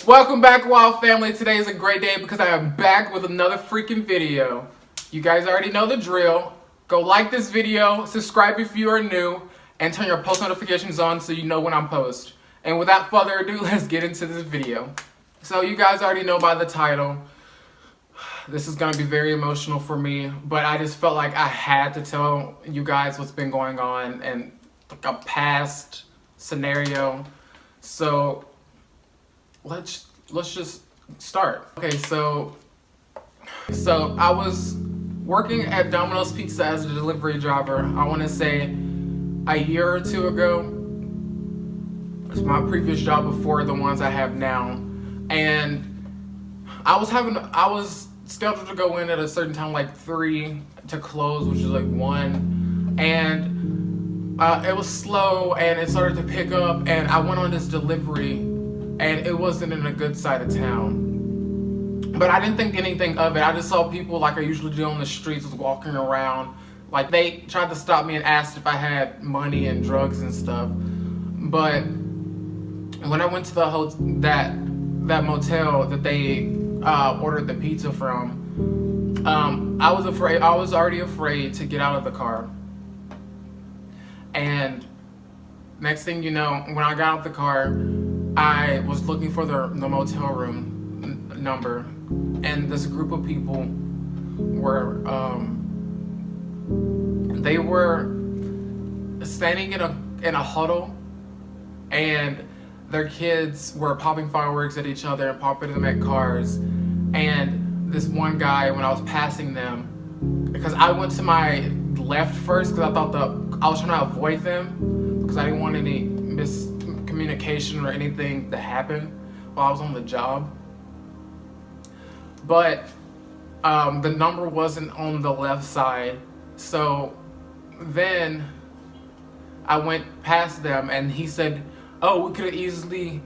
Welcome back, Wild Family. Today is a great day because I am back with another freaking video. You guys already know the drill. Go like this video, subscribe if you are new, and turn your post notifications on so you know when I'm post. And without further ado, let's get into this video. So you guys already know by the title, this is going to be very emotional for me, but I just felt like I had to tell you guys what's been going on and a past scenario. So let's just start. Okay, so I was working at Domino's Pizza as a delivery driver. I want to say a year or two ago. It's my previous job before the ones I have now, and I was scheduled to go in at a certain time, like 3 to close, which is like 1, and it was slow and it started to pick up, and I went on this delivery and it wasn't in a good side of town. But I didn't think anything of it. I just saw people like I usually do on the streets, was walking around. Like they tried to stop me and asked if I had money and drugs and stuff. But when I went to that motel that they ordered the pizza from, I was afraid. I was already afraid to get out of the car. And next thing you know, when I got out of the car, I was looking for the motel room number, and this group of people were they were standing in a huddle, and their kids were popping fireworks at each other and popping them at cars. And this one guy, when I was passing them, because I went to my left first because I thought I was trying to avoid them because I didn't want any miscommunication or anything to happen while I was on the job. But the number wasn't on the left side, so then I went past them and he said, "Oh, we could have easily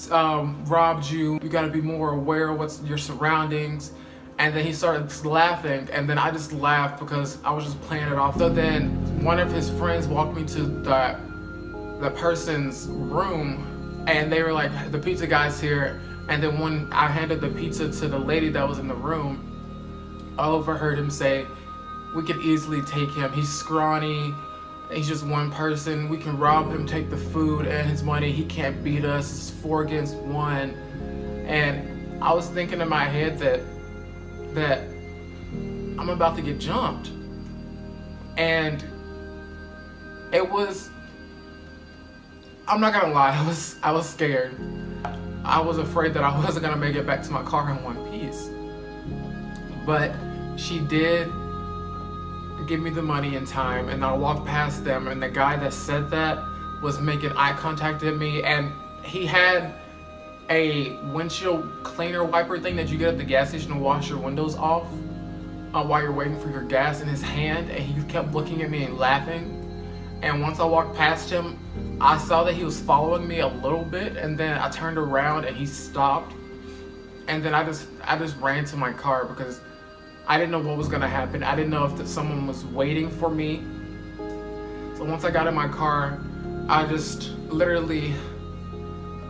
robbed you. You got to be more aware of what's your surroundings." And then he started laughing, and then I just laughed because I was just playing it off. So then one of his friends walked me to the person's room, and they were like, "The pizza guy's here." And then when I handed the pizza to the lady that was in the room, I overheard him say, "We could easily take him. He's scrawny. He's just one person. We can rob him, take the food and his money. He can't beat us. It's 4 against 1." And I was thinking in my head that I'm about to get jumped. And it was, I'm not gonna lie, I was scared. I was afraid that I wasn't gonna make it back to my car in one piece. But she did give me the money in time, and I walked past them, and the guy that said that was making eye contact at me, and he had a windshield cleaner wiper thing that you get at the gas station to wash your windows off while you're waiting for your gas in his hand, and he kept looking at me and laughing. And once I walked past him, I saw that he was following me a little bit, and then I turned around and he stopped, and then I just ran to my car because I didn't know what was gonna happen. I didn't know if someone was waiting for me. So once I got in my car, I just literally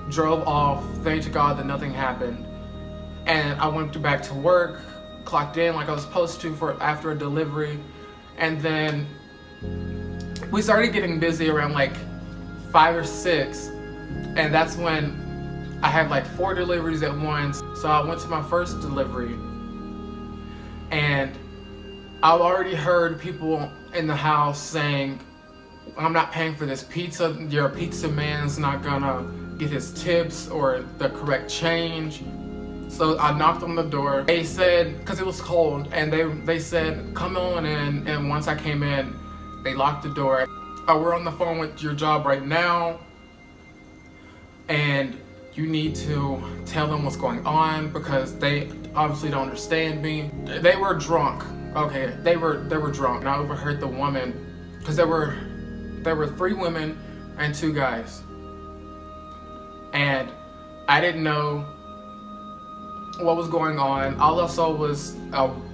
drove off, thank to God that nothing happened. And I went back to work, clocked in like I was supposed to for after a delivery, and then we started getting busy around like 5 or 6, and that's when I had like 4 deliveries at once. So I went to my first delivery, and I've already heard people in the house saying, "I'm not paying for this pizza. Your pizza man's not gonna get his tips or the correct change." So I knocked on the door. They said, because it was cold, and they said, "Come on in." And once I came in, they locked the door. "We're on the phone with your job right now, and you need to tell them what's going on because they obviously don't understand me." They were drunk. Okay, they were drunk. And I overheard the woman, because there were 3 women and 2 guys, and I didn't know what was going on. All I saw was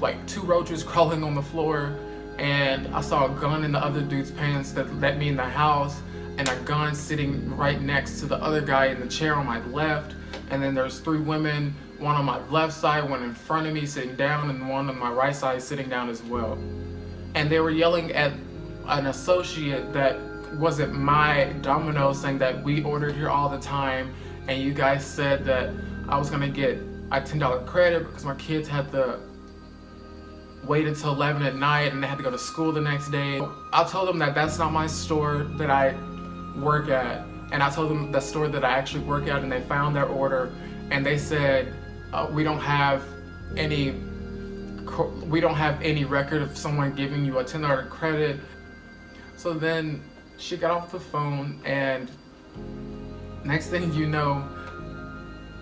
like 2 roaches crawling on the floor, and I saw a gun in the other dude's pants that let me in the house, and a gun sitting right next to the other guy in the chair on my left. And then there's 3 women, one on my left side, one in front of me sitting down, and one on my right side sitting down as well. And they were yelling at an associate that wasn't my Domino, saying that we ordered here all the time, and you guys said that I was gonna get a $10 credit because my kids had to wait until 11 at night and they had to go to school the next day. I told them that that's not my store that I work at, and I told them the store that I actually work at, and they found their order, and they said we don't have any record of someone giving you a $10 credit. So then she got off the phone, and next thing you know,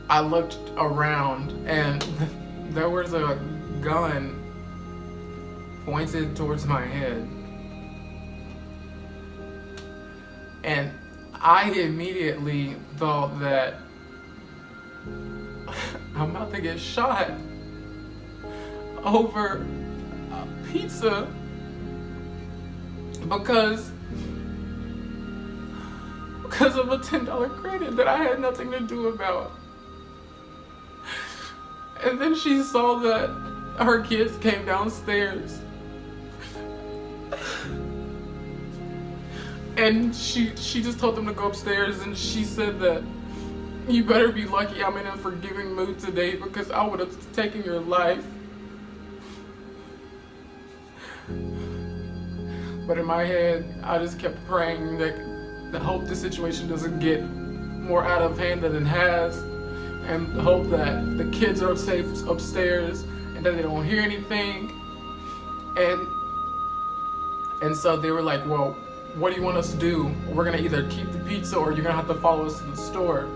I looked around and there was a gun pointed towards my head. And I immediately thought that I'm about to get shot over pizza because of a $10 credit that I had nothing to do about. And then she saw that her kids came downstairs and she just told them to go upstairs, and she said that you better be lucky I'm in a forgiving mood today because I would have taken your life. But in my head, I just kept praying that I hope the situation doesn't get more out of hand than it has, and hope that the kids are safe upstairs and that they don't hear anything. And so they were like, well, what do you want us to do? We're gonna either keep the pizza or you're gonna have to follow us to the store.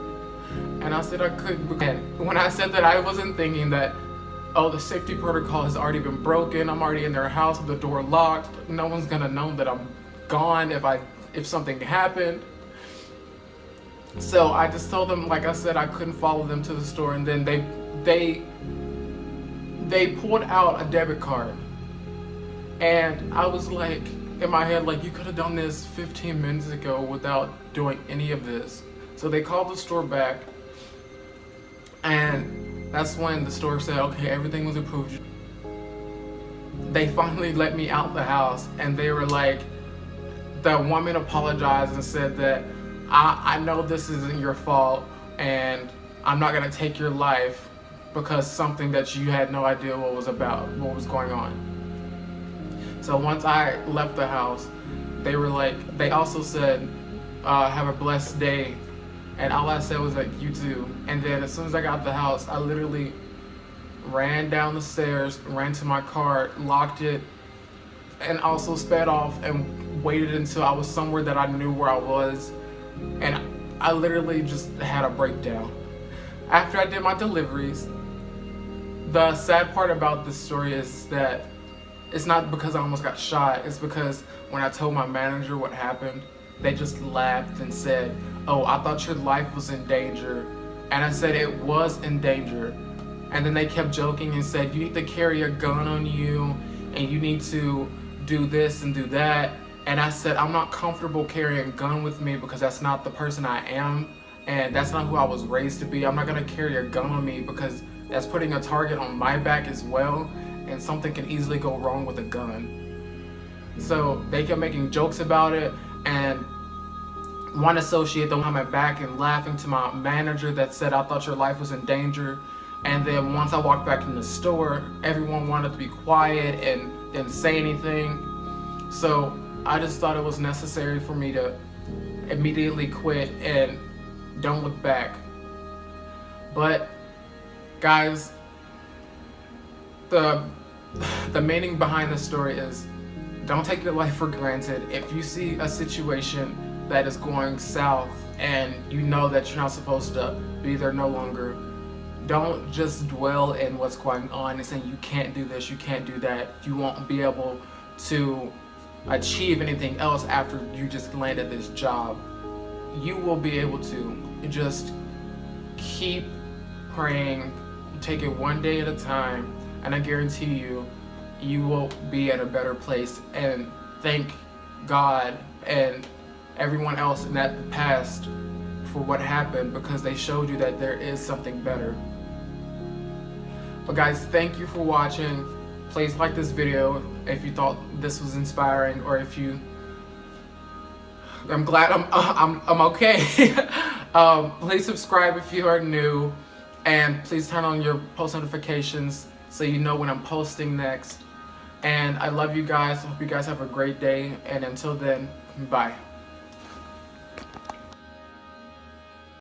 And I said I couldn't. And when I said that, I wasn't thinking that, oh, the safety protocol has already been broken. I'm already in their house with the door locked. No one's gonna know that I'm gone if something happened. So I just told them, like I said, I couldn't follow them to the store. And then they pulled out a debit card. And I was like, in my head, like, you could have done this 15 minutes ago without doing any of this. So they called the store back, and that's when the store said, okay, everything was approved. They finally let me out the house, and they were like, the woman apologized and said that I know this isn't your fault, and I'm not gonna take your life because something that you had no idea what was going on. So once I left the house, they also said, have a blessed day. And all I said was like, you too. And then as soon as I got out the house, I literally ran down the stairs, ran to my car, locked it, and also sped off and waited until I was somewhere that I knew where I was. And I literally just had a breakdown. After I did my deliveries, the sad part about this story is that it's not because I almost got shot, it's because when I told my manager what happened, they just laughed and said, oh, I thought your life was in danger. And I said it was in danger. And then they kept joking and said, you need to carry a gun on you, and you need to do this and do that. And I said, I'm not comfortable carrying a gun with me because that's not the person I am, and that's not who I was raised to be. I'm not gonna carry a gun on me because that's putting a target on my back as well, and something can easily go wrong with a gun. So they kept making jokes about it, and one associate then coming back and laughing to my manager that said, I thought your life was in danger. And then once I walked back in the store, everyone wanted to be quiet and didn't say anything. So I just thought it was necessary for me to immediately quit and don't look back. But guys, the meaning behind the story is, don't take your life for granted. If you see a situation that is going south and you know that you're not supposed to be there no longer, don't just dwell in what's going on and saying you can't do this, you can't do that, you won't be able to achieve anything else after you just landed this job. You will be able to. Just keep praying, take it one day at a time, and I guarantee you, you will be at a better place. And thank God and everyone else in that past for what happened, because they showed you that there is something better. But guys, thank you for watching. Please like this video if you thought this was inspiring, or if you, I'm glad I'm okay. Please subscribe if you are new, and please turn on your post notifications so you know when I'm posting next. And I love you guys. I hope you guys have a great day, and until then, bye.